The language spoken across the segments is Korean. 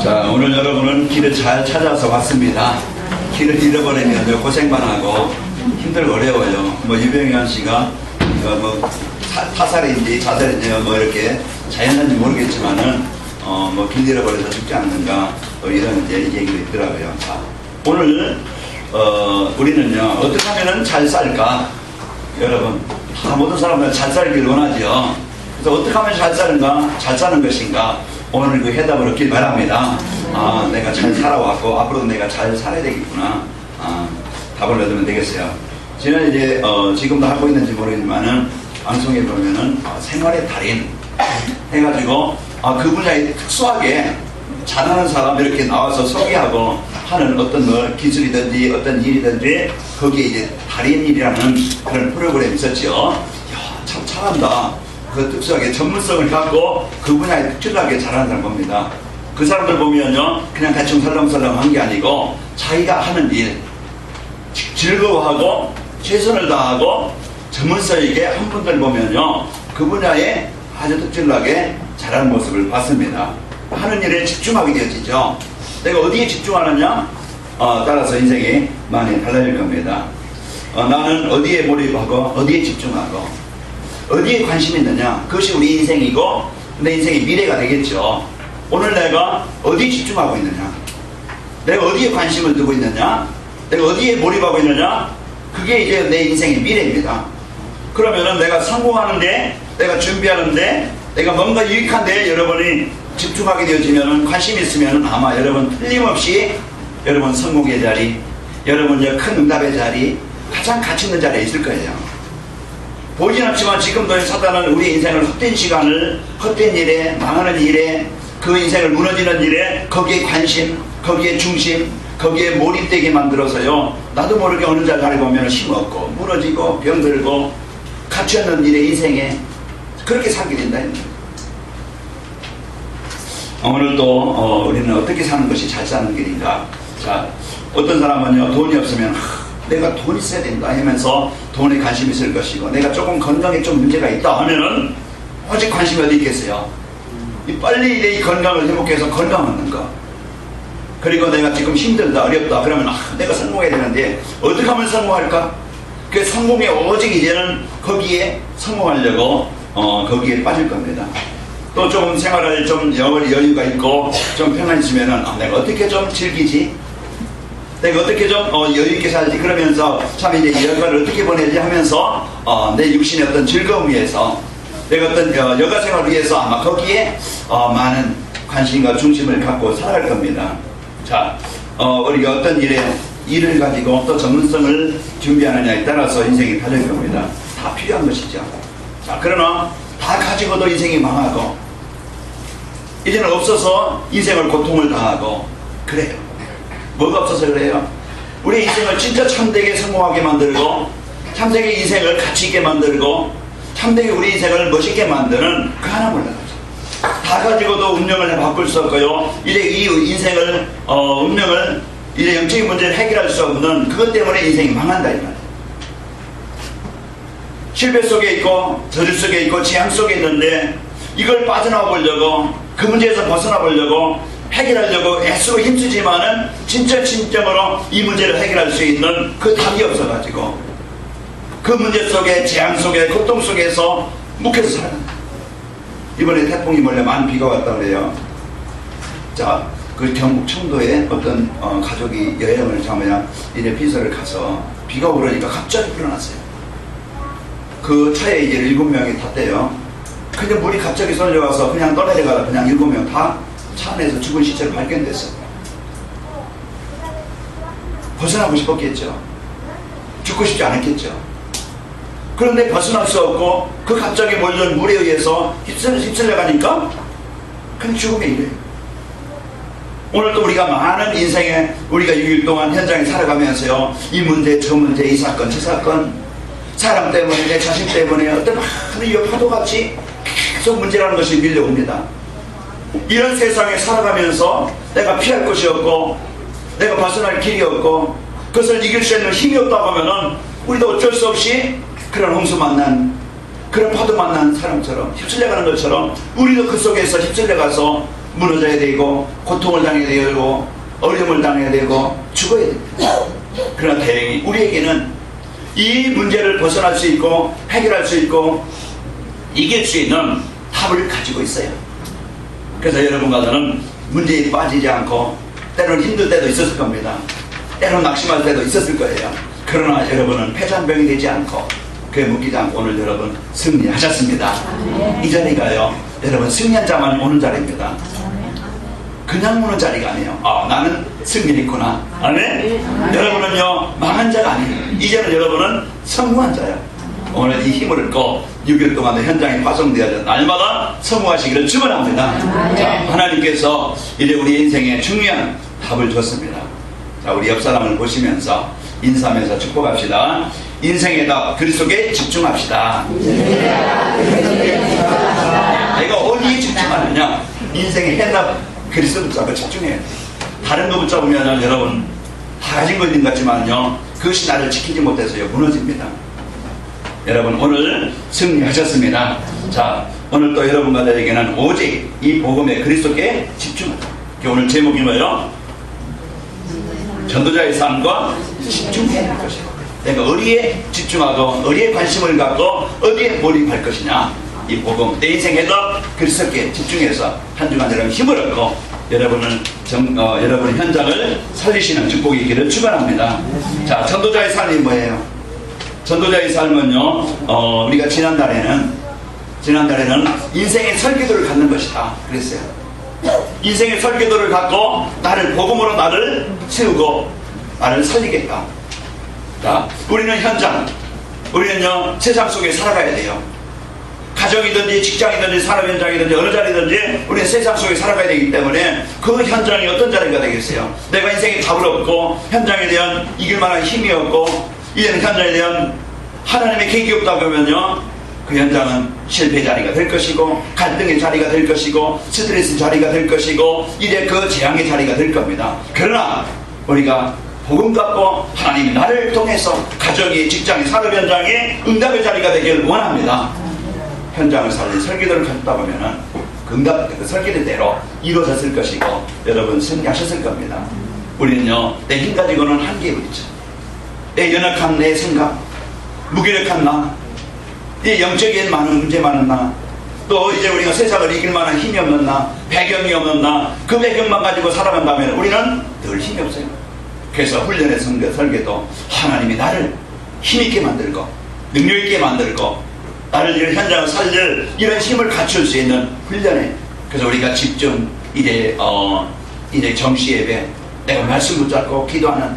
자, 오늘 여러분은 길을 잘 찾아서 왔습니다. 길을 잃어버리면 고생만 하고 힘들고 어려워요. 뭐 유병현 씨가 뭐 타살인지 자살인지 뭐 이렇게 자연한지 모르겠지만은 뭐 길 잃어버려서 죽지 않는가 뭐 이런 이제 얘기가 있더라고요. 자, 오늘 우리는요 어떻게 하면은 잘 살까? 여러분 다 모든 사람들 잘 살길 원하죠. 그래서 어떻게 하면 잘 사는가? 잘 사는 것인가? 오늘 그 해답을 얻길 바랍니다. 아, 내가 잘 살아왔고 앞으로도 내가 잘 살아야 되겠구나. 답을 얻으면 되겠어요. 저는 이제 지금도 하고 있는지 모르겠지만은 방송에 보면은 생활의 달인 해가지고 그 분야에 특수하게 잘하는 사람 이렇게 나와서 소개하고 하는 어떤 뭐 기술이든지 어떤 일이든지 거기에 이제 달인일이라는 그런 프로그램이 있었죠. 이야, 참 잘한다. 그 특수하게 전문성을 갖고 그 분야에 특출나게 잘하는 사람 봅니다. 그 사람들 보면요 그냥 대충 설렁설렁 한 게 아니고 자기가 하는 일 즐거워하고 최선을 다하고 전문성 있게 한 분들 보면요 그 분야에 아주 특출나게 잘하는 모습을 봤습니다. 하는 일에 집중하게 되어지죠. 내가 어디에 집중하느냐 따라서 인생이 많이 달라질 겁니다. 나는 어디에 몰입하고 어디에 집중하고 어디에 관심이 있느냐 그것이 우리 인생이고 내 인생의 미래가 되겠죠. 오늘 내가 어디에 집중하고 있느냐 내가 어디에 관심을 두고 있느냐 내가 어디에 몰입하고 있느냐 그게 이제 내 인생의 미래입니다. 그러면은 내가 성공하는데 내가 준비하는데 내가 뭔가 유익한데 여러분이 집중하게 되어지면은 관심이 있으면은 아마 여러분 틀림없이 여러분 성공의 자리 여러분 큰 응답의 자리 가장 가치 있는 자리에 있을 거예요. 보이진 않지만 지금도 사단은 우리 인생을 헛된 시간을 헛된 일에 망하는 일에 그 인생을 무너지는 일에 거기에 관심 거기에 중심 거기에 몰입되게 만들어서요 나도 모르게 어느 자리에 보면 힘없고 무너지고 병들고 가치 없는 일에 인생에 그렇게 살게 된다. 오늘 또 우리는 어떻게 사는 것이 잘 사는 길인가. 자, 어떤 사람은요 돈이 없으면 내가 돈 있어야 된다 하면서 돈에 관심이 있을 것이고 내가 조금 건강에 좀 문제가 있다 하면은 오직 관심이 어디 있겠어요. 빨리 내 건강을 회복해서 건강 얻는 거. 그리고 내가 지금 힘들다 어렵다 그러면 내가 성공해야 되는데 어떻게 하면 성공할까? 그 성공에 오직 이제는 거기에 성공하려고 거기에 빠질 겁니다. 또 조금 생활을 좀 여유가 있고 좀 편안해지면은 내가 어떻게 좀 즐기지? 내가 어떻게 좀 여유있게 살지? 그러면서 참 이제 여가를 어떻게 보내지 하면서 내 육신의 어떤 즐거움 위해서 내가 어떤 여가 생활을 위해서 아마 거기에 많은 관심과 중심을 갖고 살아갈 겁니다. 자, 우리가 어떤 일을 가지고 또 전문성을 준비하느냐에 따라서 인생이 달릴 겁니다. 다 필요한 것이죠. 자, 그러나 다 가지고도 인생이 망하고 이제는 없어서 인생을 고통을 당하고 그래요. 뭐가 없어서 그래요? 우리 인생을 진짜 참되게 성공하게 만들고 참되게 인생을 가치 있게 만들고 참되게 우리 인생을 멋있게 만드는 그 하나 몰라가지고 다 가지고도 운명을 바꿀 수 없고요 이제 이 인생을 운명을 이제 영적인 문제를 해결할 수 없는 그것 때문에 인생이 망한다 이 말이에요. 실패 속에 있고 저주 속에 있고 재앙 속에 있는데 이걸 빠져나와 보려고 그 문제에서 벗어나 보려고 해결하려고 애쓰고 힘쓰지만은 진짜 진정으로 이 문제를 해결할 수 있는 그 답이 없어가지고 그 문제 속에 재앙 속에 고통 속에서 묵혀서 살아간다. 이번에 태풍이 몰래 많은 비가 왔다 그래요. 자, 그 경북 청도에 어떤 가족이 여행을 이제 비서를 가서 비가 오르니까 갑자기 불어났어요. 그 차에 이제 7명이 탔대요. 근데 물이 갑자기 쏠려와서 그냥 떠내려가다 그냥 7명 다 차 안에서 죽은 시체로 발견됐어. 벗어나고 싶었겠죠. 죽고 싶지 않았겠죠. 그런데 벗어날 수 없고 그 갑자기 몰려온 물에 의해서 휩쓸려 가니까 그냥 죽음에 이래요. 오늘도 우리가 많은 인생에 우리가 6일 동안 현장에 살아가면서요 이 문제 저 문제 이 사건 저 사건 사람 때문에 내 자신 때문에 어떤 많은 파도같이 계속 문제라는 것이 밀려옵니다. 이런 세상에 살아가면서 내가 피할 것이 없고 내가 벗어날 길이 없고 그것을 이길 수 있는 힘이 없다고 하면은 우리도 어쩔 수 없이 그런 홍수 만난 그런 파도 만난 사람처럼 휩쓸려가는 것처럼 우리도 그 속에서 휩쓸려가서 무너져야 되고 고통을 당해야 되고 어려움을 당해야 되고 죽어야 됩니다. 그러나 다행히 우리에게는 이 문제를 벗어날 수 있고 해결할 수 있고 이길 수 있는 답을 가지고 있어요. 그래서 여러분과 저는 문제에 빠지지 않고 때로는 힘들 때도 있었을 겁니다. 때로는 낙심할 때도 있었을 거예요. 그러나 여러분은 패잔병이 되지 않고 그에 묶이지 않고 오늘 여러분 승리하셨습니다. 이 자리가요 여러분 승리한 자만 오는 자리입니다. 그냥 오는 자리가 아니에요. 나는 승리했구나. 아멘? 여러분은요 망한 자가 아니에요. 이제는 여러분은 성공한 자예요. 오늘 이 힘을 얻고 6일 동안 현장에 파송되어져 날마다 성공하시기를 축원합니다. 자, 하나님께서 이제 우리 인생에 중요한 답을 줬습니다. 자, 우리 옆 사람을 보시면서 인사하면서 축복합시다. 인생의 답 그리스도께 집중합시다. 내가 어디에 집중하느냐? 인생의 해답 그리스도 붙잡고 집중해야 돼. 다른 거 붙잡으면 여러분 다 가진 거 있는 것 같지만요 그것이 나를 지키지 못해서요 무너집니다. 여러분 오늘 승리하셨습니다. 자, 오늘 또 여러분과 저에게는 오직 이 복음에 그리스도께 집중하자. 오늘 제목이 뭐예요? 전도자의 삶과 집중해야 할 것이고 내가 어디에 집중하고 어디에 관심을 갖고 어디에 몰입할 것이냐. 이 복음 내 인생에도 그리스도께 집중해서 한 주간 여러분 힘을 얻고 여러분의 현장을 살리시는 축복이 있기를 축원합니다. 자, 전도자의 삶이 뭐예요? 전도자의 삶은요 우리가 지난달에는 인생의 설계도를 갖는 것이다 그랬어요. 인생의 설계도를 갖고 나를 복음으로 나를 세우고 나를 살리겠다. 자, 우리는 우리는요 세상 속에 살아가야 돼요. 가정이든지 직장이든지 산업 현장이든지 어느 자리든지 우리는 세상 속에 살아가야 되기 때문에 그 현장이 어떤 자리가 되겠어요? 내가 인생에 답을 얻고 현장에 대한 이길 만한 힘이 없고 이제는 현장에 대한 하나님의 계획이 없다 그러면요 그 현장은 실패 자리가 될 것이고 갈등의 자리가 될 것이고 스트레스 자리가 될 것이고 이제 그 재앙의 자리가 될 겁니다. 그러나 우리가 복음 갖고 하나님이 나를 통해서 가정이 직장이 산업 현장에 응답의 자리가 되기를 원합니다. 현장을 살린 설계도를 갖다 보면은 그 설계대로 이루어졌을 것이고 여러분 승리하셨을 겁니다. 우리는요 내 힘 가지고는 한계에 부딪혀. 내 연약한 내 생각, 무기력한 나, 이 영적인 많은 문제 많은 나, 또 이제 우리가 세상을 이길 만한 힘이 없는 나, 배경이 없는 나, 그 배경만 가지고 살아간다면 우리는 늘 힘이 없어요. 그래서 훈련의 설계도 하나님이 나를 힘있게 만들고 능력있게 만들고 나를 이런 현장을 살릴 이런 힘을 갖출 수 있는 훈련에 그래서 우리가 집중 이제 정시 예배 내가 말씀 붙잡고 기도하는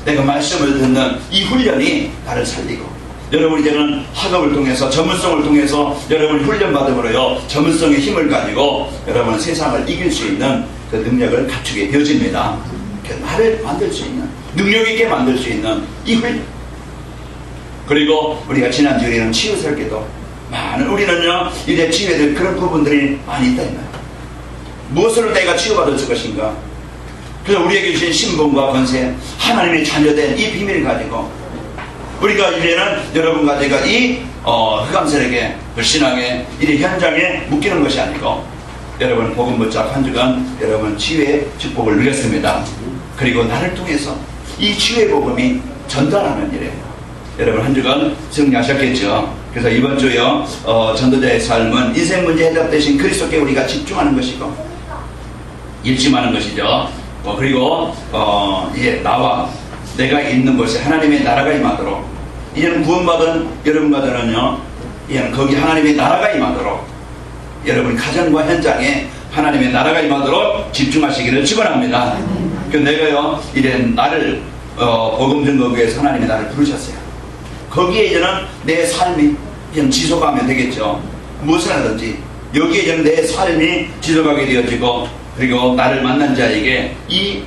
내가 말씀을 듣는 이 훈련이 나를 살리고 여러분 이제는 학업을 통해서 전문성을 통해서 여러분이 훈련받음으로요 전문성의 힘을 가지고 여러분 세상을 이길 수 있는 그 능력을 갖추게 되어집니다. 나를 만들 수 있는 능력 있게 만들 수 있는 이 훈련. 그리고 우리가 지난주에는 치유 설계도 많은 우리는요 이제 치유해야 될 그런 부분들이 많이 있다 이거예요. 무엇으로 내가 치유받을 것인가. 그래서 우리에게 주신 신분과 권세 하나님의 자녀된 이 비밀을 가지고 우리가 이제는 여러분과 제가 이 흑암셀에게 불신앙에 이 현장에 묶이는 것이 아니고 여러분 복음 붙잡 한 주간 여러분 치유의 축복을 누렸습니다. 그리고 나를 통해서 이 치유의 복음이 전달하는 일이에요. 여러분 한 주간 승리하셨겠죠. 그래서 이번 주요 전도자의 삶은 인생 문제 해답 대신 그리스도께 우리가 집중하는 것이고 일심하는 것이죠. 그리고 이제 나와 내가 있는 곳에 하나님의 나라가 임하도록 이제는 구원받은 여러분과들은요 이제는 거기 하나님의 나라가 임하도록 여러분 가정과 현장에 하나님의 나라가 임하도록 집중하시기를 축원합니다. 그 내가요 이제 나를 복음 증거하기 위해서 하나님이 나를 부르셨어요. 거기에 이제는 내 삶이 이제 지속하면 되겠죠. 무엇을 하든지 여기에 이제는 내 삶이 지속하게 되어지고 그리고 나를 만난 자에게 이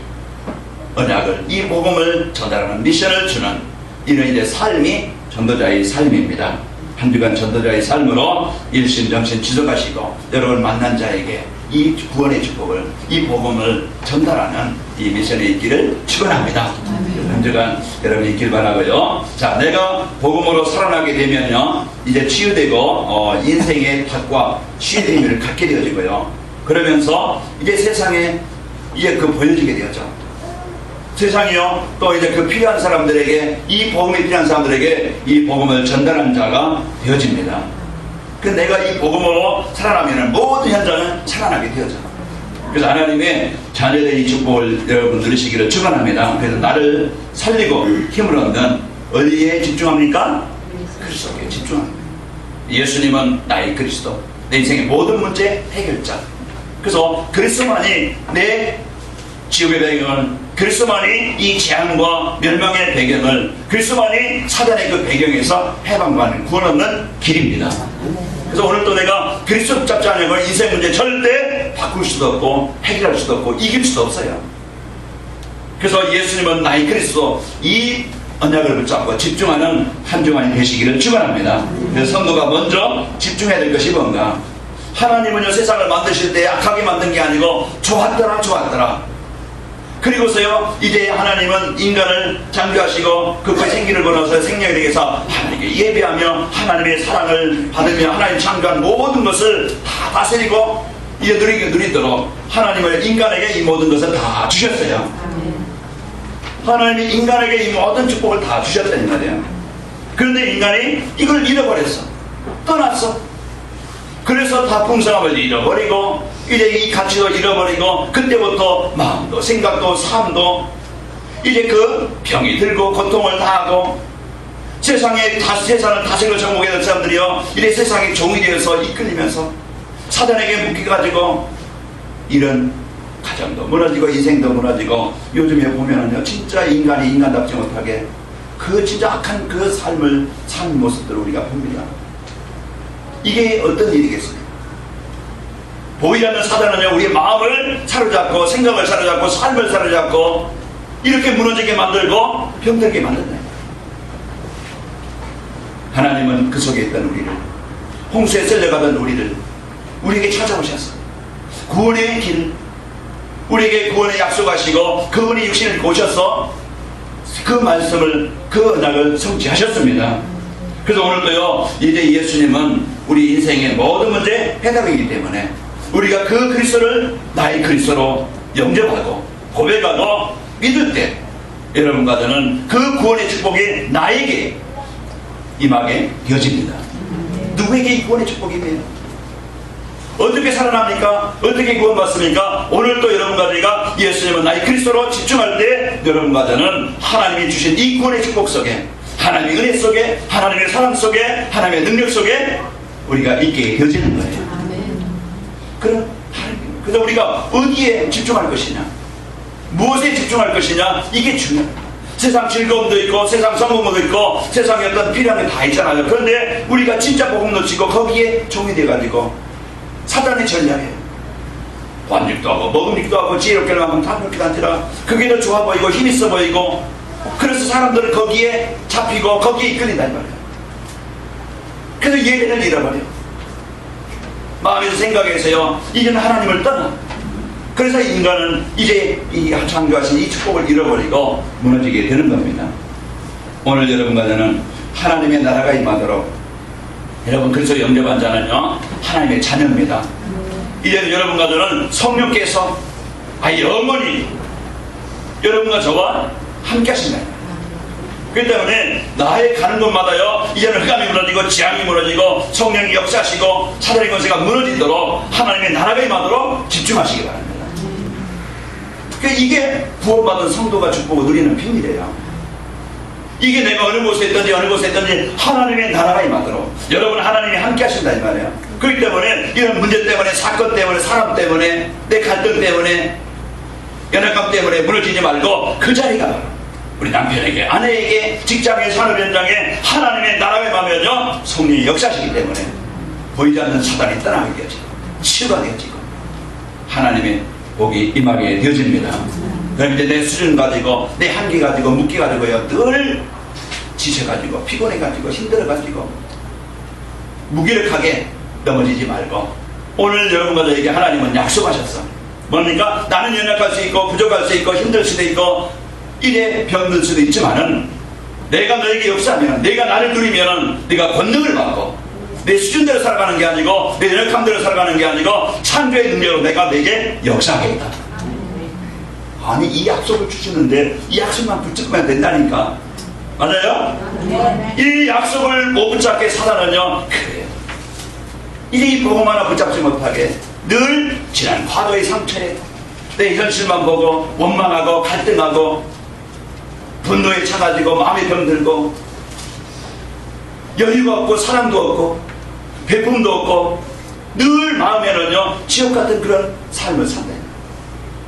언약을 이 복음을 전달하는 미션을 주는 이런 이제 삶이 전도자의 삶입니다. 한 주간 전도자의 삶으로 일심정신 지속하시고 여러분 만난 자에게 이 구원의 축복을 이 복음을 전달하는 이 미션에 있기를 축원합니다. 한 주간 여러분이 있길 바라고요. 자, 내가 복음으로 살아나게 되면요 이제 치유되고 인생의 탓과 치유의 의미를 갖게 되어지고요. 그러면서 이제 세상에 이제 그 보여지게 되었죠. 세상이요, 또 이제 그 필요한 사람들에게, 이 복음이 필요한 사람들에게 이 복음을 전달하는 자가 되어집니다. 그 내가 이 복음으로 살아나면 모든 현장은 살아나게 되어져. 그래서 하나님의 자녀들의 이 축복을 여러분 누리시기를 축원합니다. 그래서 나를 살리고 힘을 얻는 어디에 집중합니까? 그리스도에 집중합니다. 예수님은 나의 그리스도, 내 인생의 모든 문제 해결자. 그래서 그리스도만이 내 지옥의 배경을, 그리스도만이 이 재앙과 멸망의 배경을, 그리스도만이 사단의 그 배경에서 해방받는 구원 얻는 길입니다. 그래서 오늘 또 내가 그리스도 붙잡지 않으면 인생 문제 절대 바꿀 수도 없고 해결할 수도 없고 이길 수도 없어요. 그래서 예수님은 나의 그리스도, 이 언약을 붙잡고 집중하는 한 주간이 되시기를 축원합니다. 그래서 성도가 먼저 집중해야 될 것이 뭔가? 하나님은요, 세상을 만드실 때 악하게 만든 게 아니고 좋았더라. 그리고서요, 이제 하나님은 인간을 창조하시고 그것의 생기를 걸어서 생명에 대해서 하나님께 예배하며 하나님의 사랑을 받으며 하나님 창조한 모든 것을 다 다스리고 이제 누리도록 하나님을 인간에게 이 모든 것을 다 주셨어요. 하나님이 인간에게 이 모든 축복을 다 주셨다는 말이에요. 그런데 인간이 이걸 잃어버렸어. 떠났어. 그래서 다 풍성함을 잃어버리고 이제 이 가치도 잃어버리고 그때부터 마음도 생각도 삶도 이제 그 병이 들고 고통을 당하고 세상을 다스리고 정복해야 될 사람들이요, 이제 세상의 종이 되어서 이끌리면서 사단에게 묶여가지고 이런 가정도 무너지고 인생도 무너지고, 요즘에 보면은요, 진짜 인간이 인간답지 못하게 그 진짜 악한 그 삶을 사는 모습들을 우리가 봅니다. 이게 어떤 일이겠습니까? 보이지 않는 사단은요, 우리의 마음을 사로잡고 생각을 사로잡고 삶을 사로잡고 이렇게 무너지게 만들고 병들게 만든다. 하나님은 그 속에 있던 우리를, 홍수에 쓸려가던 우리를 우리에게 찾아오셨어. 구원의 길, 우리에게 구원의 약속하시고 그분이 육신을 입고 오셔서 그 말씀을, 그 언약을 성취하셨습니다. 그래서 오늘도요, 이제 예수님은 우리 인생의 모든 문제 해답이기 때문에 우리가 그 그리스도를 나의 그리스도로 영접하고 고백하고 믿을 때 여러분과 저는 그 구원의 축복이 나에게 임하게 되어집니다. 누구에게 이 구원의 축복이 임해요? 어떻게 살아납니까? 어떻게 구원받습니까? 오늘 또 여러분과 제가 예수님은 나의 그리스도로 집중할 때 여러분과 저는 하나님이 주신 이 구원의 축복 속에, 하나님의 은혜 속에, 하나님의 사랑 속에, 하나님의 능력 속에 우리가 있게 되어지는 거예요. 그래서 우리가 어디에 집중할 것이냐, 무엇에 집중할 것이냐, 이게 중요합니다. 세상 즐거움도 있고 세상 성공도 있고 세상에 어떤 필요한 게 다 있잖아요. 그런데 우리가 진짜 복음 놓치고 거기에 종이 돼가지고 사단의 전략이에요. 관직도 하고 먹음직도 하고 지혜롭게를 하면 다 그렇게 단지라 그게 더 좋아 보이고 힘 있어 보이고, 그래서 사람들은 거기에 잡히고 거기에 이끌린단 말이에요. 그래서 예배를 잃어버려요. 마음에서 생각에서요, 이제는 하나님을 떠나. 그래서 인간은 이제 이 창조하신 이 축복을 잃어버리고 무너지게 되는 겁니다. 오늘 여러분과 저는 하나님의 나라가 임하도록, 여러분 그리스도 영접한 자는요, 하나님의 자녀입니다. 이제는 여러분과 저는 성령께서 영원히 여러분과 저와 함께 하신다. 그렇기 때문에 나의 가는 곳마다요, 이제는 흑암이 무너지고 재앙이 무너지고 성령이 역사하시고 사단의 권세가 무너지도록 하나님의 나라가 임하도록 집중하시기 바랍니다. 이게 구원받은 성도가 축복을 누리는 비밀이에요. 이게 내가 어느 곳에 있든지 어느 곳에 있든지 하나님의 나라가 임하도록 여러분 하나님이 함께 하신다 이 말이에요. 그렇기 때문에 이런 문제 때문에, 사건 때문에, 사람 때문에, 내 갈등 때문에, 연약감 때문에 무너지지 말고 그 자리가 우리 남편에게, 아내에게, 직장의 산업 현장에 하나님의 나라가 임하면요, 성령이 역사하시기 때문에 보이지 않는 사단이 떠나게 되어지고 치유가 되어지고 하나님의 복이 임하게 되어집니다. 그럼 이제 내 수준 가지고, 내 한계 가지고, 묶기 가지고요, 늘 지쳐가지고, 피곤해가지고, 힘들어가지고, 무기력하게 넘어지지 말고, 오늘 여러분과 저에게 하나님은 약속하셨어. 뭡니까? 나는 연약할 수 있고, 부족할 수 있고, 힘들 수도 있고, 이래 병들 수도 있지만은, 내가 너에게 역사하면, 내가 나를 누리면은, 네가 권능을 받고, 내 수준대로 살아가는 게 아니고 내 연약함대로 살아가는 게 아니고 창조의 능력으로 내가 내게 역사하겠다. 아니 이 약속을 주시는데 이 약속만 붙잡으면 된다니까. 맞아요? 이 약속을 못 붙잡게 사단은요 그래요. 이 복음 하나 붙잡지 못하게 늘 지난 과거의 상처에 내 현실만 보고 원망하고 갈등하고 분노에 차가지고 마음에 병들고 여유가 없고 사랑도 없고 배품도 없고 늘 마음에는요 지옥 같은 그런 삶을 산다.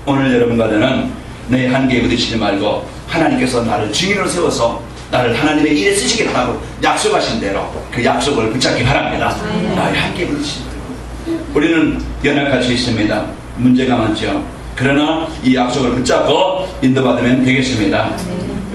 오늘 여러분과 저는 내 한계에 부딪히지 말고 하나님께서 나를 증인으로 세워서 나를 하나님의 일에 쓰시겠다고 약속하신 대로 그 약속을 붙잡기 바랍니다. 나의 한계에 부딪히지 말고. 우리는 연약할 수 있습니다. 문제가 많죠. 그러나 이 약속을 붙잡고 인도받으면 되겠습니다.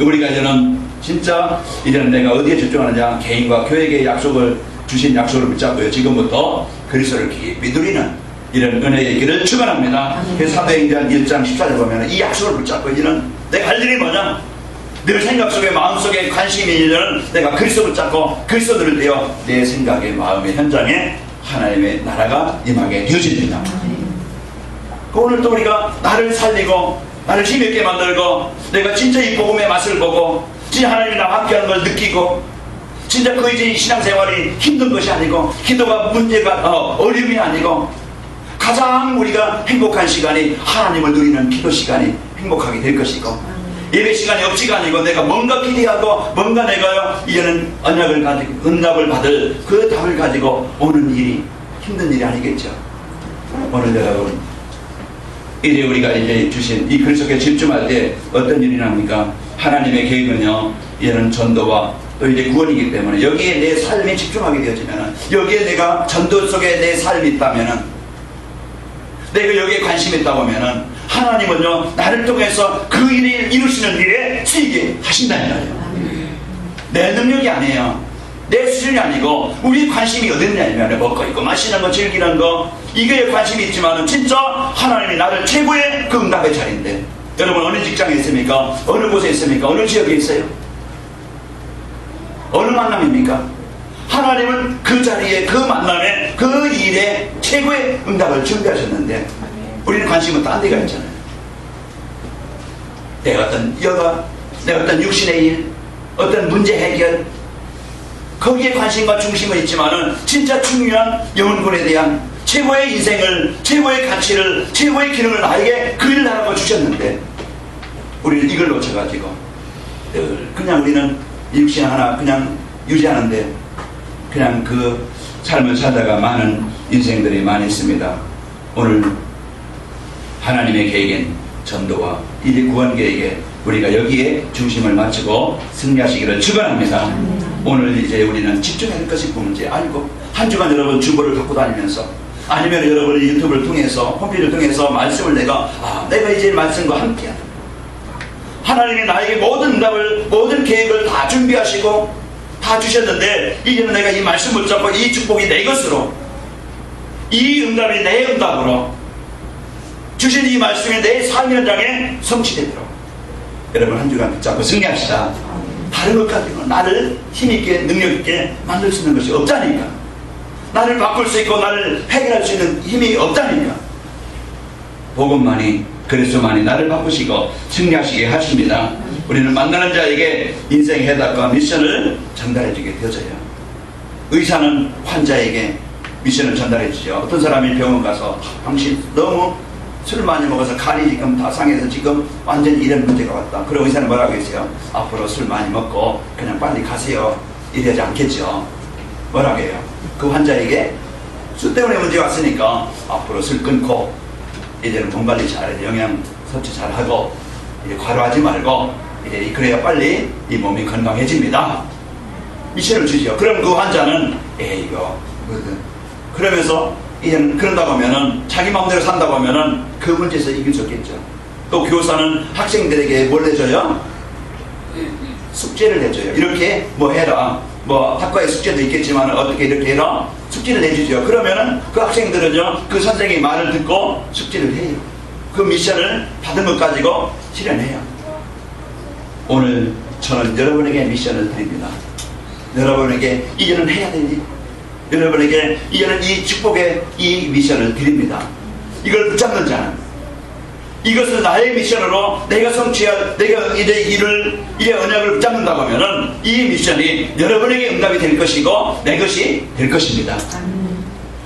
우리가 이제는 진짜 이제는 내가 어디에 집중하느냐, 개인과 교회에게 약속을 주신 약속을 붙잡고요. 지금부터 그리스도를 깊이 누리는 이런 은혜의 길을 축원합니다. 그래서 사도행전 1장 14절 보면 이 약속을 붙잡고 이제는 내가 할 일이 뭐냐? 늘 생각 속에 마음 속에 관심이 있는 내가 그리스도를 붙잡고 그리스도를 되어 내 생각의 마음의 현장에 하나님의 나라가 임하게 되어집니다. 오늘 또 우리가 나를 살리고 나를 힘있게 만들고 내가 진짜 이 복음의 맛을 보고 진짜 하나님이 나와 함께하는 걸 느끼고 진짜 그 이제 신앙생활이 힘든 것이 아니고 기도가 문제가 어려움이 아니고 가장 우리가 행복한 시간이 하나님을 누리는 기도 시간이 행복하게 될 것이고 예배 시간이 없지가 아니고 내가 뭔가 기대하고 뭔가 내가 이제는 언약을 가지고 응답을 받을 그 답을 가지고 오는 일이 힘든 일이 아니겠죠. 오늘 여러분 이제 우리가 이제 주신 이 그리스도께 집중할 때 어떤 일이 납니까? 하나님의 계획은요 이제는 전도와 또 이제 구원이기 때문에 여기에 내 삶에 집중하게 되어지면은 여기에 내가 전도 속에 내 삶이 있다면은 내가 여기에 관심이 있다 보면은 하나님은요 나를 통해서 그 일을 이루시는 일에 쓰이게 하신다는 거예요. 내 능력이 아니에요. 내 수준이 아니고 우리 관심이 어딨냐면 먹고 있고 마시는 거 즐기는 거 이게 관심이 있지만은 진짜 하나님이 나를 최고의 그 응답의 자리인데 여러분 어느 직장에 있습니까? 어느 곳에 있습니까? 어느 지역에 있어요? 어느 만남입니까? 하나님은 그 자리에 그 만남에 그 일에 최고의 응답을 준비하셨는데 우리는 관심은 딴 데가 있잖아요. 내 어떤 여가, 내 어떤 육신의 일, 어떤 문제 해결 거기에 관심과 중심은 있지만은 진짜 중요한 영혼군에 대한 최고의 인생을, 최고의 가치를, 최고의 기능을 나에게 그 일을 하라고 주셨는데 우리는 이걸 놓쳐가지고 늘 그냥 우리는 육신 하나 그냥 유지하는데 그냥 그 삶을 살다가 많은 인생들이 많이 있습니다. 오늘 하나님의 계획인 전도와 이제 구원 계획에 우리가 여기에 중심을 맞추고 승리하시기를 축원합니다. 오늘 이제 우리는 집중해야 할 것이 뭔지 알고 한 주간 여러분 주보를 갖고 다니면서 아니면 여러분의 유튜브를 통해서 홈페이지를 통해서 말씀을 내가 이제 말씀과 함께하는 하나님이 나에게 모든 응답을 모든 계획을 다 준비하시고 다 주셨는데 이제는 내가 이 말씀을 잡고 이 축복이 내 것으로 이 응답이 내 응답으로 주신 이 말씀이 내 삶 현장에 성취되도록 여러분 한 주간 붙잡고 승리합시다. 다른 것 가지고 나를 힘있게 능력있게 만들 수 있는 것이 없다니까. 나를 바꿀 수 있고 나를 해결할 수 있는 힘이 없다니까. 복음만이 그리스도만이 나를 바꾸시고 승리하시게 하십니다. 우리는 만나는 자에게 인생의 해답과 미션을 전달해 주게 되어져요. 의사는 환자에게 미션을 전달해 주죠. 어떤 사람이 병원 가서 당신 너무 술 많이 먹어서 간이 지금 다 상해서 지금 완전히 이런 문제가 왔다. 그리고 의사는 뭐라고 했어요? 앞으로 술 많이 먹고 그냥 빨리 가세요. 이러지 않겠죠. 뭐라고 해요? 그 환자에게 술 때문에 문제 왔으니까 앞으로 술 끊고 이제는 몸 관리 잘해, 영양 섭취 잘하고 이제 과로하지 말고 이제 그래야 빨리 이 몸이 건강해집니다. 미션을 주죠. 그럼 그 환자는 이거 그러면서 이제는 그런다고 하면은 자기 마음대로 산다고 하면은 그 문제에서 이길 수 없겠죠. 또 교사는 학생들에게 뭘 해줘요? 숙제를 해줘요. 이렇게 뭐 해라. 뭐 학과의 숙제도 있겠지만 어떻게 이렇게 해라. 숙제를 내주죠. 그러면은 그 학생들은요 그 선생님의 말을 듣고 숙제를 해요. 그 미션을 받은 것 가지고 실현해요. 오늘 저는 여러분에게 미션을 드립니다. 여러분에게 이제는 해야 될 일, 여러분에게 이제는 이 축복의 이 미션을 드립니다. 이걸 붙잡는 자는, 이것을 나의 미션으로 내가 성취할, 내가 이제 언약을 붙잡는다고 하면은 이 미션이 여러분에게 응답이 될 것이고 내 것이 될 것입니다.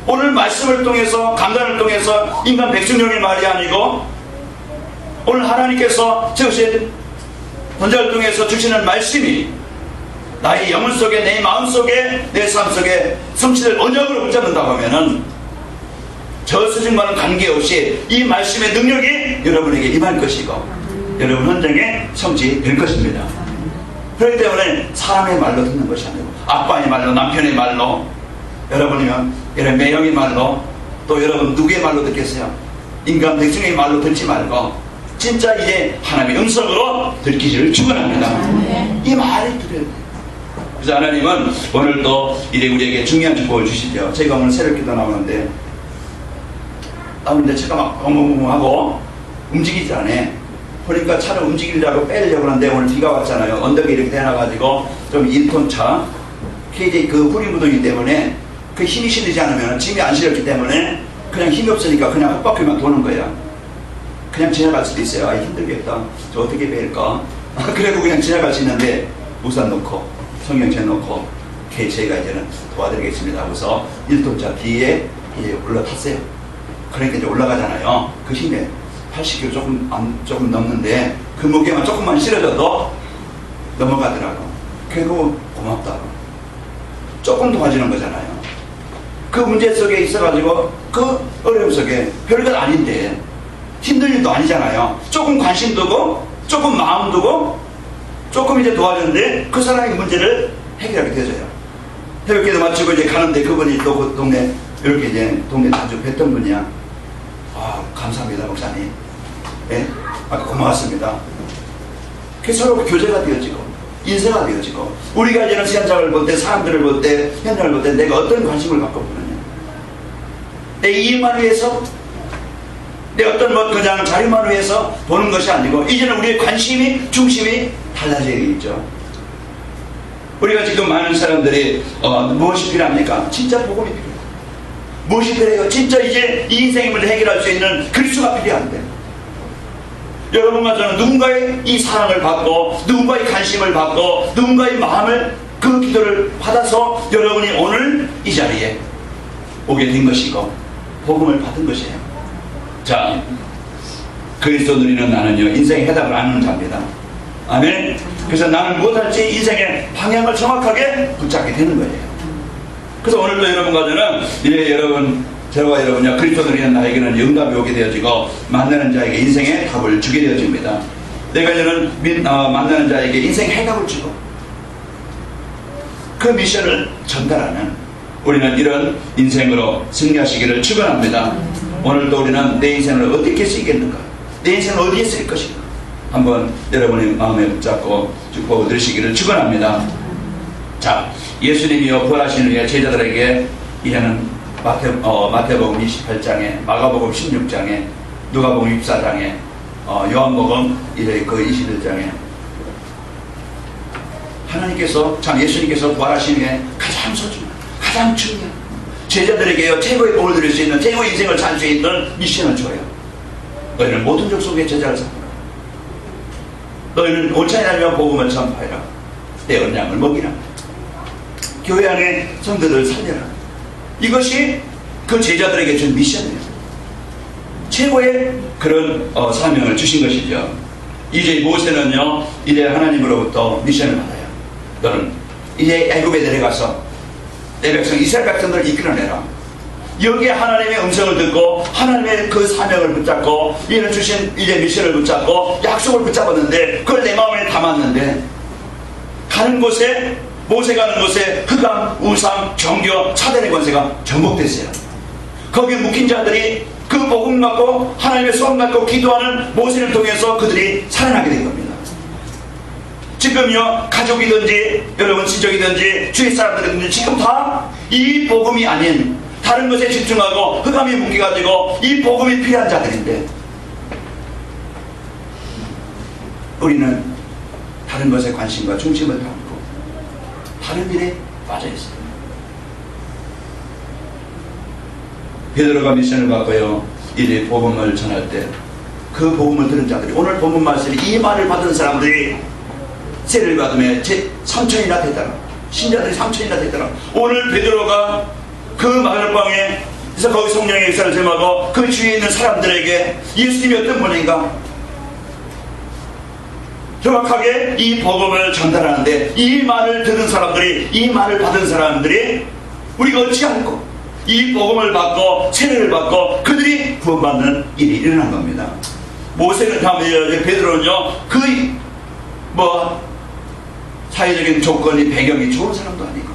오늘 말씀을 통해서, 강단을 통해서 인간 백성령의 말이 아니고 오늘 하나님께서 세우신 본자를 통해서 주시는 말씀이 나의 영혼 속에, 내 마음 속에, 내 삶 속에 성취될 언약으로 붙잡는다고 하면은 저 수준과는 관계없이 이 말씀의 능력이 여러분에게 임할 것이고 여러분 현장에 성취될 것입니다. 그렇기 때문에 사람의 말로 듣는 것이 아니고 아빠의 말로, 남편의 말로, 여러분이면 이런 매형의 말로, 또 여러분 누구의 말로 듣겠어요? 인간 백성의 말로 듣지 말고 진짜 이제 하나님의 음성으로 듣기를 축원합니다. 이 말을 들어야 돼요. 그래서 하나님은 오늘 또 이제 우리에게 중요한 축복을 주시죠. 제가 오늘 새벽 기도 나오는데 차가 막 엉엉엉하고 움직이지 않아. 그러니까 차를 움직이려고 빼려고 하는데 오늘 비가 왔잖아요. 언덕이 이렇게 되나가지고 좀 1톤 차 KJ 그 후리무더기 때문에 그 힘이 실리지 않으면 짐이 안 실렸기 때문에 그냥 힘이 없으니까 그냥 헛바퀴만 도는 거야. 그냥 지나갈 수도 있어요. 아, 힘들겠다. 저 어떻게 배울까? 그래도 그냥 지나갈 수 있는데 우산 놓고 성경책 놓고 제가 이제는 도와드리겠습니다 하고서 1톤차 뒤에 이제 올라탔어요. 그러니까 이제 올라가잖아요. 그 힘에 80kg 조금 넘는데 그 무게만 조금만 실어져도 넘어가더라고. 그리고 고맙다. 조금 도와주는 거잖아요. 그 문제 속에 있어가지고 그 어려움 속에 별것 아닌데 힘든 일도 아니잖아요. 조금 관심 두고 조금 마음 두고 조금 이제 도와주는데 그 사람의 문제를 해결하게 되어져요. 새벽기도 마치고 이제 가는데 그분이 또 그 동네 이렇게 이제 동네 자주 뵀던 분이야. 아, 감사합니다 목사님. 예? 아까 고마웠습니다. 그 서로 교제가 되어지고 인쇄가 되어지고 우리가 이제는 현장을 볼 때, 사람들을 볼 때, 현장을 볼 때 내가 어떤 관심을 갖고 보느냐, 내 이익만 위해서, 내 어떤 그냥 자유만 위해서 보는 것이 아니고 이제는 우리의 관심이, 중심이 달라져야 되겠죠. 우리가 지금 많은 사람들이 무엇이 필요합니까? 진짜 복음이 필요해요. 무엇이 필요해요? 진짜 이제 이 인생의 문제 해결할 수 있는 그리스도가 필요한데, 여러분과 저는 누군가의 이 사랑을 받고 누군가의 관심을 받고 누군가의 마음을, 그 기도를 받아서 여러분이 오늘 이 자리에 오게 된 것이고 복음을 받은 것이에요. 자, 그리스도 누리는 나는요 인생의 해답을 아는 자입니다. 아멘. 그래서 나는 무엇할지 인생의 방향을 정확하게 붙잡게 되는 거예요. 그래서 오늘도 여러분과 저는 이제 저와 여러분요 그리스도 누리는 나에게는 응답이 오게 되어지고 만나는 자에게 인생의 답을 주게 되어집니다. 내가 저는 만나는 자에게 인생의 해답을 주고 그 미션을 전달하는 우리는 이런 인생으로 승리하시기를 축원합니다. 오늘도 우리는 내 인생을 어떻게 쓰겠는가, 내 인생을 어디에 쓸 것인가 한번 여러분의 마음에 붙잡고 축복을 드리시기를 축원합니다. 자, 예수님이요 부활하신 후에 제자들에게 이제는 마태복음 28장에, 마가복음 16장에, 누가복음 24장에, 요한복음 이제 그 21장에 하나님께서, 참 예수님께서 부활하신 후에 가장 소중한, 가장 중요한 제자들에게요 최고의 복을 드릴 수 있는, 최고의 인생을 살 수 있는 미션을 줘요. 너희는 모든 족속의 제자를 삼으라. 너희는 온천에 다니며 복음을 전파해라. 내 언약을 먹이라. 교회 안에 성도들을 살려라. 이것이 그 제자들에게 준 미션이에요. 최고의 그런 사명을 주신 것이죠. 이제 모세는요 이제 하나님으로부터 미션을 받아요. 너는 이제 애굽에 내려가서 내 백성 이스라엘 백성들을 이끌어내라. 여기에 하나님의 음성을 듣고 하나님의 그 사명을 붙잡고 이는 주신 이제 미션을 붙잡고 약속을 붙잡았는데 그걸 내 마음에 담았는데 가는 곳에, 모세 가는 곳에 흑암, 우상, 정교, 사단의 권세가 전복됐어요. 거기에 묶인 자들이 그 복음 받고 하나님의 소원 받고 기도하는 모세를 통해서 그들이 살아나게 된 겁니다. 지금요 가족이든지 여러분 친족이든지 주위 사람들이든지 지금 다 이 복음이 아닌 다른 것에 집중하고 흑암이 묶여가지고 이 복음이 필요한 자들인데 우리는 다른 것에 관심과 중심을 담고 다른 일에 빠져있어요. 베드로가 미션을 받고요, 이제 복음을 전할 때 그 복음을 들은 자들이, 오늘 본문 말씀이 이 말을 받은 사람들이 세례를 받으며 3천이나 되더라. 신자들이 3천이나 되더라. 오늘 베드로가 그 마을방에 그래서 거기 성령의 역사를 점하고 그 주위에 있는 사람들에게 예수님이 어떤 분인가 정확하게 이 복음을 전달하는데, 이 말을 들은 사람들이, 이 말을 받은 사람들이 우리가 어찌 알고 이 복음을 받고 세례를 받고 그들이 구원받는 일이 일어난 겁니다. 모세는 하면 베드로는요, 사회적인 조건이 배경이 좋은 사람도 아니고,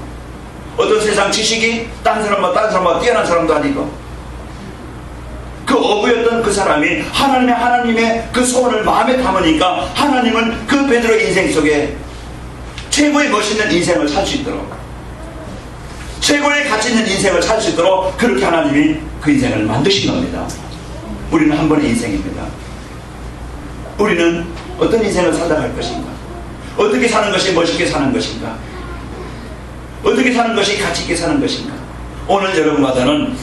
어떤 세상 지식이 딴 사람보다 뛰어난 사람도 아니고, 그 어부였던 그 사람이 하나님의 그 소원을 마음에 담으니까 하나님은 그 베드로의 인생 속에 최고의 멋있는 인생을 살 수 있도록, 최고의 가치 있는 인생을 살 수 있도록 그렇게 하나님이 그 인생을 만드신 겁니다. 우리는 한 번의 인생입니다. 우리는 어떤 인생을 살아갈 것인가, 어떻게 사는 것이 멋있게 사는 것인가, 어떻게 사는 것이 가치 있게 사는 것인가, 오늘 여러분마다는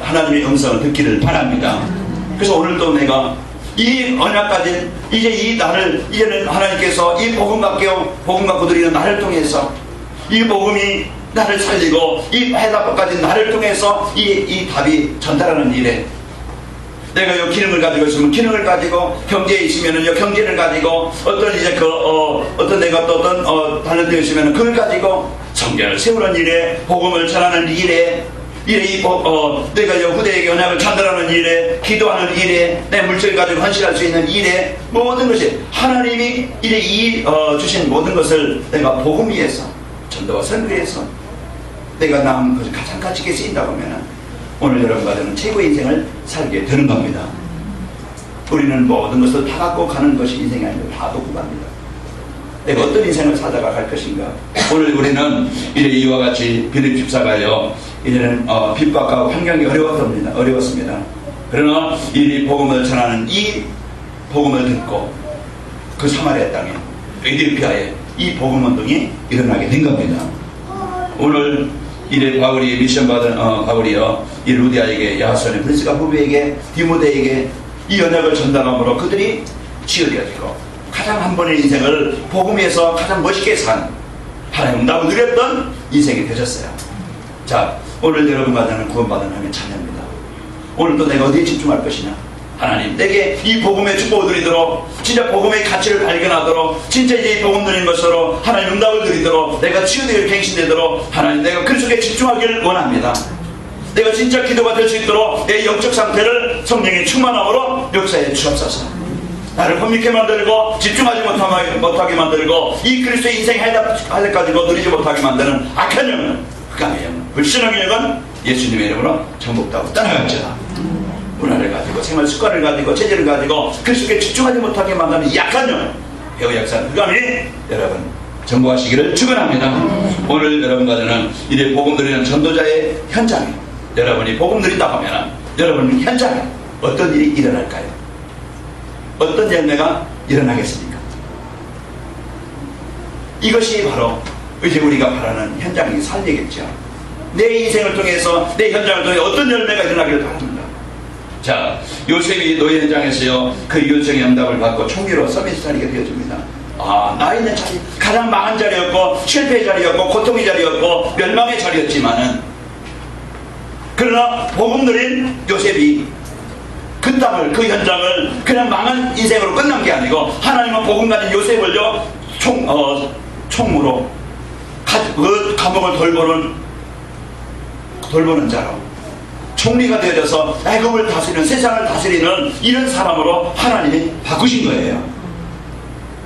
하나님의 음성을 듣기를 바랍니다. 그래서 오늘도 내가 이 언약 가진 이제 이 나를, 이제는 하나님께서 이 복음 갖고 드리는 나를 통해서, 이 복음이 나를 살리고 이 해답 가진 나를 통해서 이 답이 전달하는 일에, 내가 요 기능을 가지고 있으면 기능을 가지고, 경제에 있으면은 경제를 가지고, 어떤 이제 어떤 내가 또 어떤 달란트가 있으면은 그걸 가지고 성전을 세우는 일에, 복음을 전하는 일에, 내가 후대에게 언약을 전달하는 일에, 기도하는 일에, 내 물질 가지고 헌신할 수 있는 일에, 모든 것이 하나님이 주신 모든 것을 내가 복음 위해서, 전도와 선교 위해서 내가 남은 것을 가장 가치 있게 쓰인다고 하면 오늘 여러분과는 최고의 인생을 살게 되는 겁니다. 우리는 모든 것을 다 갖고 가는 것이 인생이 아니고 다 놓고 갑니다. 내가 어떤 인생을 살다가 갈 것인가. 오늘 우리는 이와 같이 빌립 집사가요, 이제는 핍박과 환경이 어려웠습니다. 그러나 이 복음을 전하는 이 복음을 듣고 그 사마리아 땅에, 에디오피아에 이 복음 운동이 일어나게 된 겁니다. 오늘 이래 바울이 미션 받은 바울이요, 이 루디아에게, 야손에, 브리스가 후배에게, 디모데에게 이 언약을 전달함으로 그들이 치유되어지고 가장 한 번의 인생을 복음에서 가장 멋있게 산, 하나님 응답을 누렸던 인생이 되셨어요. 자, 오늘 여러분과는 구원받은 하나님의 찬양입니다. 오늘도 내가 어디에 집중할 것이냐. 하나님, 내게 이 복음의 축복을 누리도록, 진짜 복음의 가치를 발견하도록, 진짜 이제 이 복음 누린 것으로 하나님 응답을 누리도록, 내가 치유되고 갱신되도록 하나님, 내가 그 속에 집중하기를 원합니다. 내가 진짜 기도가 될 수 있도록 내 영적 상태를 성령의 충만함으로 역사해 주옵소서. 나를 혼미케 만들고 집중하지 못하게 만들고 이 그리스도의 인생 해답 가지고 누리지 못하게 만드는 악한 영은, 흑암의 영은, 불신앙의 영은 예수님의 이름으로 전복하고 떠나갈지어다. 문화를 가지고, 생활 습관을 가지고, 체질을 가지고 그리스도께 집중하지 못하게 만드는 약한 영, 배우 약산 흑암이 여러분 정복하시기를 축원합니다. 오늘 여러분과 저는 이제 복음 누리는 전도자의 현장에, 여러분이 복음 누린다고 하면 여러분 현장에 어떤 일이 일어날까요? 어떤 열매가 일어나겠습니까? 이것이 바로 이제 우리가 바라는 현장의 삶이겠죠. 내 인생을 통해서, 내 현장을 통해 어떤 열매가 일어나기를 바랍니다. 자, 요셉이 노예 현장에서요, 그 요청의 응답을 받고 총리로 서밋 자리가 되어줍니다. 나 있는 자리, 가장 망한 자리였고, 실패의 자리였고, 고통의 자리였고, 멸망의 자리였지만은, 그러나 복음 누린 요셉이 그 땅을, 그 현장을 그냥 망한 인생으로 끝난 게 아니고, 하나님은 복음 가진 요셉을요, 총무로 그 감옥을 돌보는 자로, 총리가 되어져서 애굽을 다스리는, 세상을 다스리는 이런 사람으로 하나님이 바꾸신 거예요.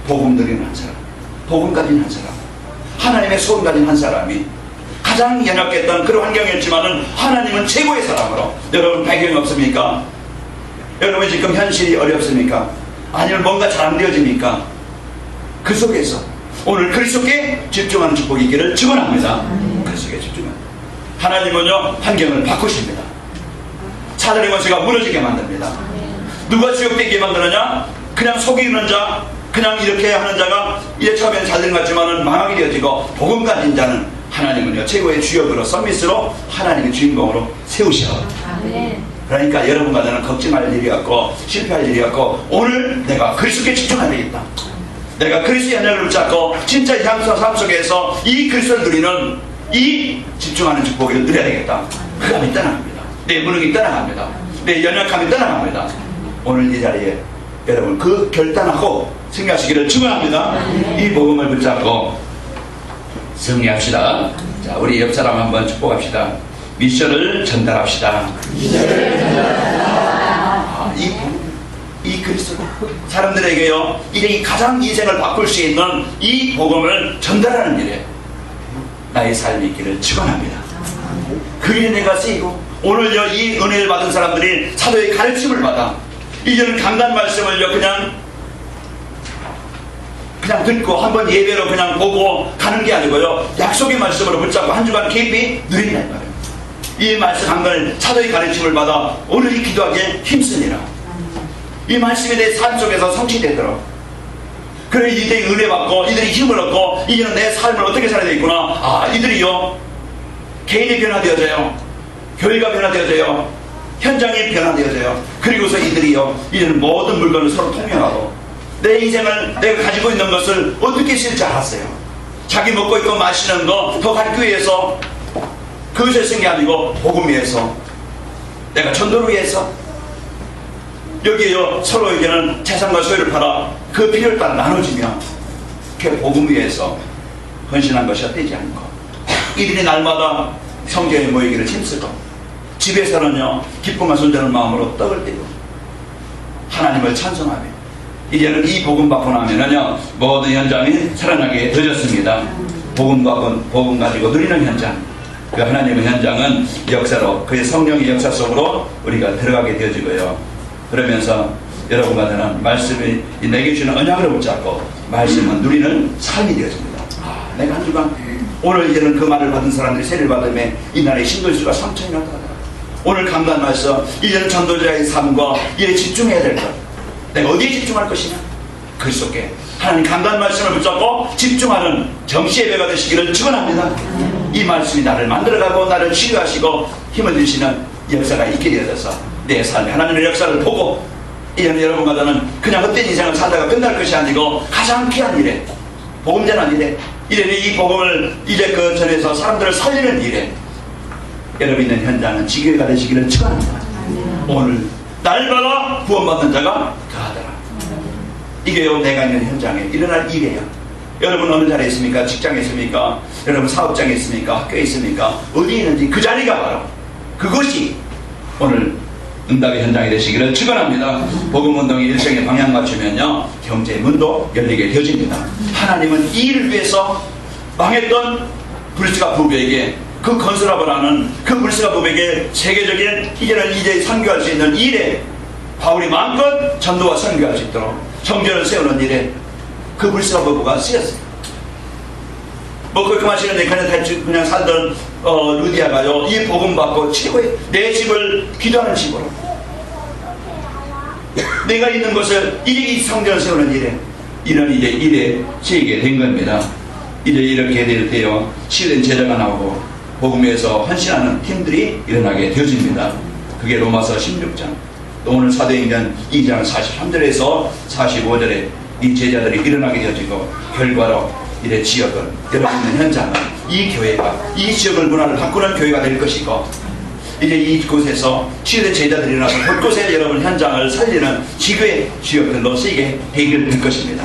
복음 누리는 한 사람, 복음 가진 한 사람, 하나님의 소원 가진 한 사람이 가장 연약했던 그런 환경이었지만은 하나님은 최고의 사람으로. 여러분 배경이 없습니까? 여러분 지금 현실이 어렵습니까? 아니면 뭔가 잘 안 되어집니까? 그 속에서 오늘 그리스도께 집중하는 축복이 있기를 축원합니다. 그리스도께 집중하는 하나님은요, 환경을 바꾸십니다. 사단의 권세가 무너지게 만듭니다. 누가 지옥되게 만드느냐? 그냥 속이는 자, 그냥 이렇게 하는 자가 이제 처음엔 잘 된 것 같지만은 망하게 되어지고, 복음 가진 자는 하나님은요, 최고의 주역으로, 서밋으로 하나님의 주인공으로 세우셔. 그러니까 여러분과 나는 걱정할 일이 없고 실패할 일이 없고 오늘 내가 그리스도께 집중해야 되겠다. 내가 그리스도의 연약을 붙잡고 진짜 향수와 삶 속에서 이 그리스도를 누리는 이 집중하는 축복을 누려야 되겠다. 그 감이 떠나갑니다. 내 무능이 떠나갑니다. 내 연약함이 떠나갑니다. 오늘 이 자리에 여러분 그 결단하고 승리하시기를 축원합니다. 이 복음을 붙잡고 승리합시다. 자, 우리 옆 사람 한번 축복합시다. 미션을 전달합시다. 이 그리스도 사람들에게요, 이제 가장 인생을 바꿀 수 있는 이 복음을 전달하는 일에 나의 삶이 있기를 축원합니다. 그 일에 내가 쓰이고 오늘요 이 은혜를 받은 사람들이 사도의 가르침을 받아 이제는 강단 말씀을요 그냥 듣고 한번 예배로 그냥 보고 가는 게 아니고요, 약속의 말씀으로 붙잡고 한 주간 깊이 누린다는 말이에요. 이 말씀 강단을 사도의 가르침을 받아 오늘 이 기도하기에 힘쓰니라. 이 말씀에 대해 삶 속에서 성취되도록. 그래 이들이 은혜 받고 이들이 힘을 얻고 이제는 내 삶을 어떻게 살아야 되겠구나. 아, 이들이요 개인이 변화되어져요. 교회가 변화되어져요. 현장이 변화되어져요. 그리고서 이들이요 이제는 모든 물건을 서로 통용하고 내 인생을 내가 가지고 있는 것을 어떻게 쓸지 알았어요. 자기 먹고 있고 마시는 거 더 갖기 위해서 그것을 쓴 게 아니고 복음 위해서, 내가 전도를 위해서 여기에요 서로에게는 재산과 소유를 팔아 그 필요를 따라 나눠주며 그 복음 위해서 헌신한 것이 헛되지 않고 이들이 날마다 성경에 모이기를 힘쓰고 집에서는요 기쁨과 순전한 마음으로 떡을 떼고 하나님을 찬송하며 이제는 이 복음 받고 나면은요 모든 현장이 살아나게 되어졌습니다. 복음 가지고 누리는 현장, 그 하나님의 현장은 역사로 그의 성령의 역사 속으로 우리가 들어가게 되어지고요. 그러면서 여러분과 저는 말씀이 내게 주는 언약을 붙잡고 말씀은 누리는 삶이 되어집니다. 내가 한 주간 오늘 이제는 그 말을 받은 사람들이 세례를 받음에 이날의 신도수가 3,000이 나타나더라. 오늘 강단 말씀 이제는 전도자의 삶과 이에 집중해야 될 것. 내가 어디에 집중할 것이냐? 그리스도께 하나님 강단 말씀을 붙잡고 집중하는 정시 예배가 되시기를 축원합니다. 이 말씀이 나를 만들어가고 나를 치유하시고 힘을 주시는 역사가 있게 되어져서 내 삶에 하나님의 역사를 보고 이제는 여러분과 저는 그냥 헛된 인생을 살다가 끝날 것이 아니고 가장 귀한 일에, 복음 전하는 일에, 이제는 이 복음을 이제 그 전에서 사람들을 살리는 일에 여러분 있는 현장은 지교회가 되시기를 축원합니다. 오늘 날마다 구원받는 자가 더하더라. 이게요 내가 있는 현장에 일어날 일이에요. 여러분 어느 자리에 있습니까? 직장에 있습니까? 여러분 사업장에 있습니까? 학교에 있습니까? 어디에 있는지 그 자리가 바로 그것이 오늘 응답의 현장이 되시기를 축원합니다. 복음운동의 일생의 방향 맞추면요 경제의 문도 열리게 되어집니다. 하나님은 이 일을 위해서 망했던 브리스가 부부에게 그 건설업을 하는 그 브리스가 부부에게 세계적인 이제 선교할 수 있는 일에 바울이 마음껏 전도와 선교할 수 있도록 성전을 세우는 일에 그 브리스가 부부가 쓰였어요. 뭐 그렇게 마시는데 그냥 살던 루디아가요 이 복음 받고 최고의 내 집을 기도하는 집으로 내가 있는 곳을 이 성전을 세우는 일에 이런 이제 일에 쓰이게 된 겁니다. 이제 이렇게 될 때요 치유된 제자가 나오고 복음에서 헌신하는 팀들이 일어나게 되어집니다. 그게 로마서 16장 또 오늘 사도행전 2장 43절에서 45절에 이 제자들이 일어나게 되어지고 결과로 이래 지역은 여러분 있는 현장은 이 교회가 이 지역을 문화를 바꾸는 교회가 될 것이고 이제 이곳에서 치유된 제자들이 일어나서 곳곳에 여러분 현장을 살리는 지교의 지역들로 쓰이게 될 것입니다.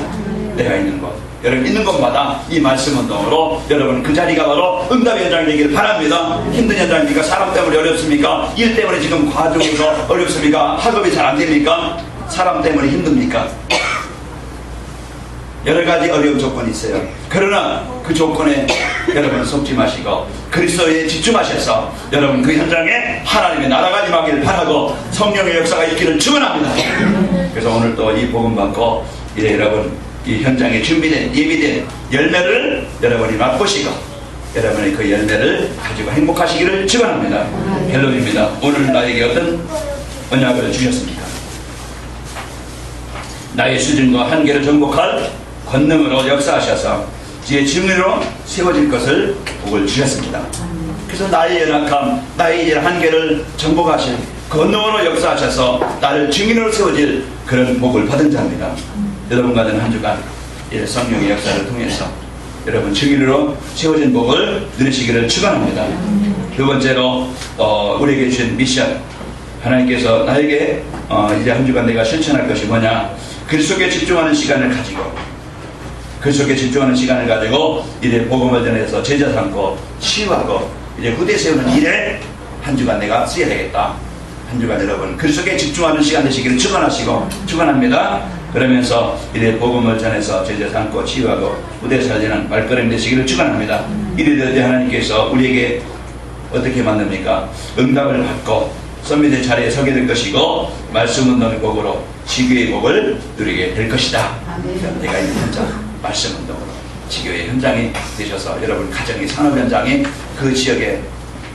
내가 있는 곳 여러분 있는 곳마다 이 말씀 운동으로 여러분 그 자리가 바로 응답의 현장이 되길 바랍니다. 힘든 현장입니까? 사람 때문에 어렵습니까? 일 때문에 지금 과정에서 어렵습니까? 학업이 잘 안 됩니까? 사람 때문에 힘듭니까? 여러 가지 어려운 조건이 있어요. 그러나 그 조건에 여러분 속지 마시고 그리스도에 집중하셔서 여러분 그 현장에 하나님의 나라가 임하기를 바라고 성령의 역사가 있기를 축원합니다. 그래서 오늘 또 이 복음 받고 이제 여러분 이 현장에 준비된 예비된 열매를 여러분이 맛보시고 여러분의 그 열매를 가지고 행복하시기를 축원합니다. 헬로입니다. 오늘 나에게 어떤 언약을 주셨습니까? 나의 수준과 한계를 정복할 권능으로 역사하셔서 지의 증인으로 세워질 것을 복을 주셨습니다. 그래서 나의 연약함, 나의 이제 한계를 정복하신 건너으로 역사하셔서 나를 증인으로 세워질 그런 복을 받은 자입니다. 여러분과 저는 한 주간 성령의 역사를 통해서 여러분 증인으로 세워진 복을 누리시기를 축원합니다. 두 번째로 우리에게 주신 미션, 하나님께서 나에게 이제 한 주간 내가 실천할 것이 뭐냐, 그리스도께 집중하는 시간을 가지고 그리스도께 집중하는 시간을 가지고 이제 복음을 전해서 제자 삼고 치유하고 이제 후대 세우는 일에 한 주간 내가 쓰여야 되겠다. 한 주간 여러분 그리스도께 집중하는 시간 되시기를 축원하시고 축원합니다. 그러면서 이래 복음을 전해서 제자 삼고 치유하고 후대 살리는 말걸음 되시기를 축원합니다. 이래 하나님께서 우리에게 어떻게 만듭니까? 응답을 받고 선미의 자리에 서게 될 것이고 말씀 운동의 복으로 지교의 복을 누리게 될 것이다. 내가 있는 현장 말씀 운동으로 지교의 현장이 되셔서 여러분 가정의 산업 현장에 그 지역에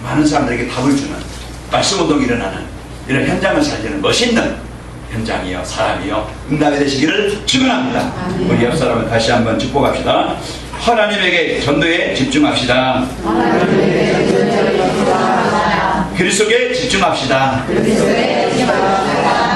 많은 사람들에게 답을 주는 말씀 운동이 일어나는 이런 현장을 살리는 멋있는 현장이요 사람이요 응답이 되시기를 축원합니다. 우리 옆 사람을 다시 한번 축복합시다. 하나님에게 전도에 집중합시다. 그리스도께 집중합시다.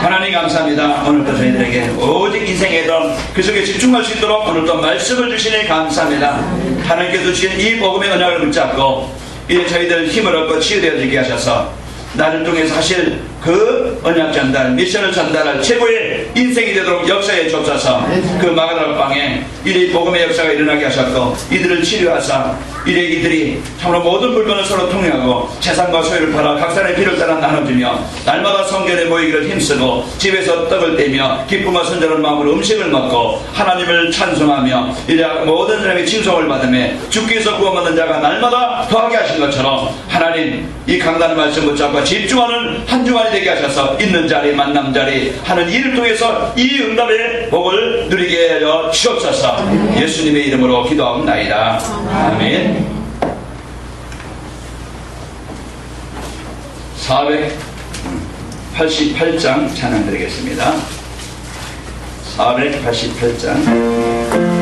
하나님 감사합니다. 오늘도 저희들에게 오직 인생에 그리스도께 집중할 수 있도록 오늘도 말씀을 주시니 감사합니다. 하나님께서 주신 이 복음의 언약을 붙잡고 이제 저희들 힘을 얻고 치유되어지게 하셔서 나를 통해서 하실 그 언약 전달, 미션을 전달할 최고의 인생이 되도록 역사에 좁혀서 그 마가다라 방에 이리 복음의 역사가 일어나게 하셨고 이들을 치료하사 이래 이들이 참으로 모든 물건을 서로 통용하고 재산과 소유를 팔아 각산의 피를 따라 나눠주며 날마다 성전에 모이기를 힘쓰고 집에서 떡을 떼며 기쁨과 순전한 마음으로 음식을 먹고 하나님을 찬송하며 이제 모든 사람의 칭송을 받으며 주께서 구원받는 자가 날마다 더하게 하신 것처럼 하나님 이 강단의 말씀 붙잡고 집중하는 한 주간이 되게 하셔서 있는 자리 만남 자리 하는 일을 통해서 이 응답의 복을 누리게 하여 주옵소서. 예수님의 이름으로 기도하옵나이다. 아멘. 488장 찬양 드리겠습니다. 488장